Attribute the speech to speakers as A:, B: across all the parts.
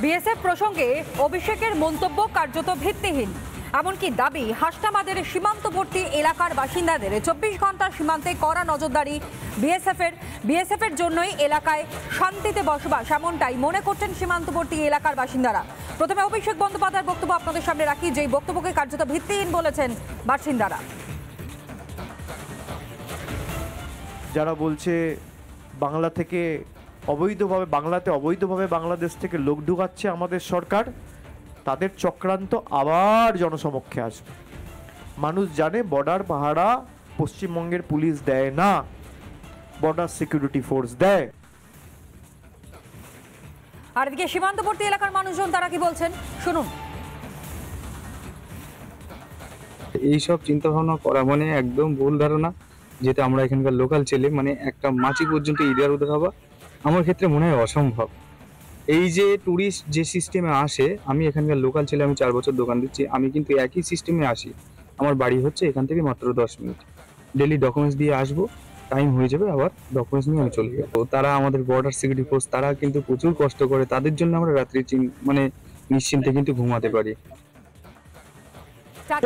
A: BSF প্রসঙ্গে অভিষেকের মন্তব্য কার্যত ভিত্তিহীন, এমনকি দাবি হাসনাবাদের সীমান্তবর্তী এলাকার বাসিন্দাদের 24 ঘন্টা সীমান্তে কড়া নজরদারি বিএসএফ এর জন্যই এলাকায় শান্তিতে বসবাস, এমনটাই মনে করছেন সীমান্তবর্তী এলাকার বাসিন্দারা। প্রথমে অভিষেক বন্দ্যোপাধ্যায়ের বক্তব্য আপনাদের সামনে রাখি, যেই বক্তব্যকে কার্যত ভিত্তিহীন বলেছেন বাসিন্দারা।
B: যারা বলছে বাংলাতে অবৈধভাবে বাংলাদেশ থেকে লোক ঢুকাচ্ছে আমাদের সরকার, তাদের চক্রান্ত আবার জনসমক্ষে আসবে। মানুষ জানে বর্ডার পাহারা পশ্চিমবঙ্গের পুলিশ দেয় না, বর্ডার সিকিউরিটি ফোর্স দেয়।
A: আর এদিকে সীমান্তবর্তী এলাকার মানুষজন তারা কি বলছেন শুনুন।
C: এইসব চিন্তা ভাবনা করা মানে একদম ভুল ধারণা, যেটা আমরা এখানকার লোকাল ছেলে, মানে একটা মাছি পর্যন্ত ইদার উদার হওয়া আমার ক্ষেত্রে মনে হয় অসম্ভব। এই যে ট্যুরিস্ট যে সিস্টেমে আসে, আমি এখানকার লোকাল ছেলে, আমি 4 বছর দোকান দিচ্ছি, আমি কিন্তু একই সিস্টেমে আসি। আমার বাড়ি হচ্ছে এখান থেকে মাত্র 10 মিনিট, ডেলি ডকুমেন্টস দিয়ে আসবো, টাইম হয়ে যাবে, আবার ডকুমেন্টস নিয়ে আমি চলে যাবো। তারা আমাদের বর্ডার সিকিউরিটি ফোর্স, তারা কিন্তু প্রচুর কষ্ট করে, তাদের জন্য আমরা রাত্রি মানে নিশ্চিন্তে কিন্তু ঘুমাতে পারি।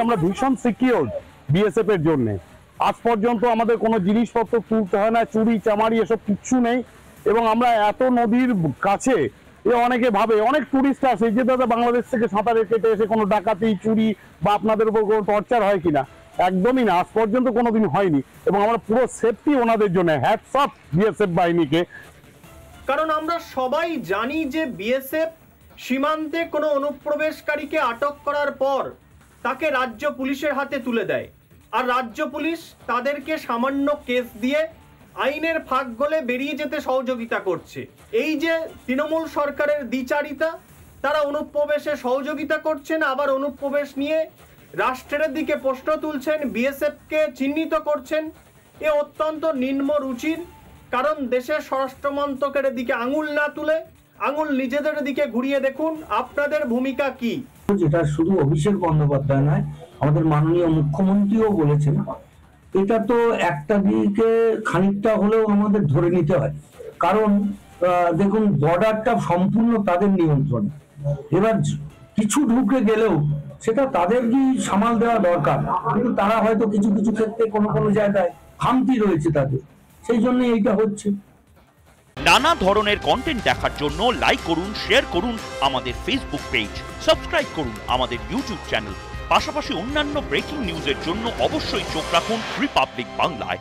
D: আমরা ভীষণ সিকিউর বিএসএফ এর জন্য। আজ পর্যন্ত আমাদের কোনো জিনিসপত্র তুলতে হয় না, চুরি চামারি এসব কিচ্ছু নেই। এবং আমরা এত নদীর কাছে, অনেকে ভাবে, অনেক টুরিস্ট আসে যে দাদা বাংলাদেশ থেকে সাঁতারে কেটে এসে কোনো ডাকাতি চুরি বা আপনাদের উপর কোনো টর্চার হয় কিনা। একদমই না, আজ পর্যন্ত কোনোদিন হয়নি। এবং আমরা পুরো সেফটি ওনাদের জন্য, হ্যাটস অফ বিএসএফ বাহিনীকে।
E: কারণ আমরা সবাই জানি যে বিএসএফ সীমান্তে কোনো অনুপ্রবেশকারীকে আটক করার পর তাকে রাজ্য পুলিশের হাতে তুলে দেয়, আর রাজ্য পুলিশ তাদেরকে সামান্য কেস দিয়ে আইনের ফাঁক গলে বেরিয়ে যেতে সহযোগিতা করছে। এই যে তৃণমূল সরকারের দ্বিচারিতা, তারা অনুপ্রবেশে সহযোগিতা করছেন, আবার অনুপ্রবেশ নিয়ে রাষ্ট্রের দিকে প্রশ্ন তুলছেন, বিএসএফকে চিহ্নিত করছেন। এ অত্যন্ত নিম্ন রুচির। কারণ দেশের স্বরাষ্ট্র মন্ত্রকের দিকে আঙুল না তুলে আঙুল নিজেদের দিকে ঘুরিয়ে দেখুন আপনাদের ভূমিকা কি।
F: যেটা শুধু অভিষেক বন্দ্যোপাধ্যায় নয়, আমাদের মাননীয় মুখ্যমন্ত্রীও বলেছেন, এটা তো একটা দিকে খানিকটা হলেও আমাদের ধরে নিতে হয়। কারণ দেখুন, বর্ডারটা সম্পূর্ণ তাদের নিয়ন্ত্রণে। এবার কিছু ঢুকে গেলেও সেটা তাদেরই সামাল দেওয়া দরকার, কিন্তু তারা হয়তো কিছু কিছু ক্ষেত্রে কোনো কোনো জায়গায় খামতি রয়েছে তাদের, সেই জন্য এইটা হচ্ছে।
G: নানা ধরনের কন্টেন্ট দেখার জন্য লাইক করুন, শেয়ার করুন আমাদের ফেসবুক পেজ, সাবস্ক্রাইব করুন আমাদের ইউটিউব চ্যানেল। পাশাপাশি অন্যান্য ব্রেকিং নিউজের জন্য অবশ্যই চোখ রাখুন রিপাবলিক বাংলায়।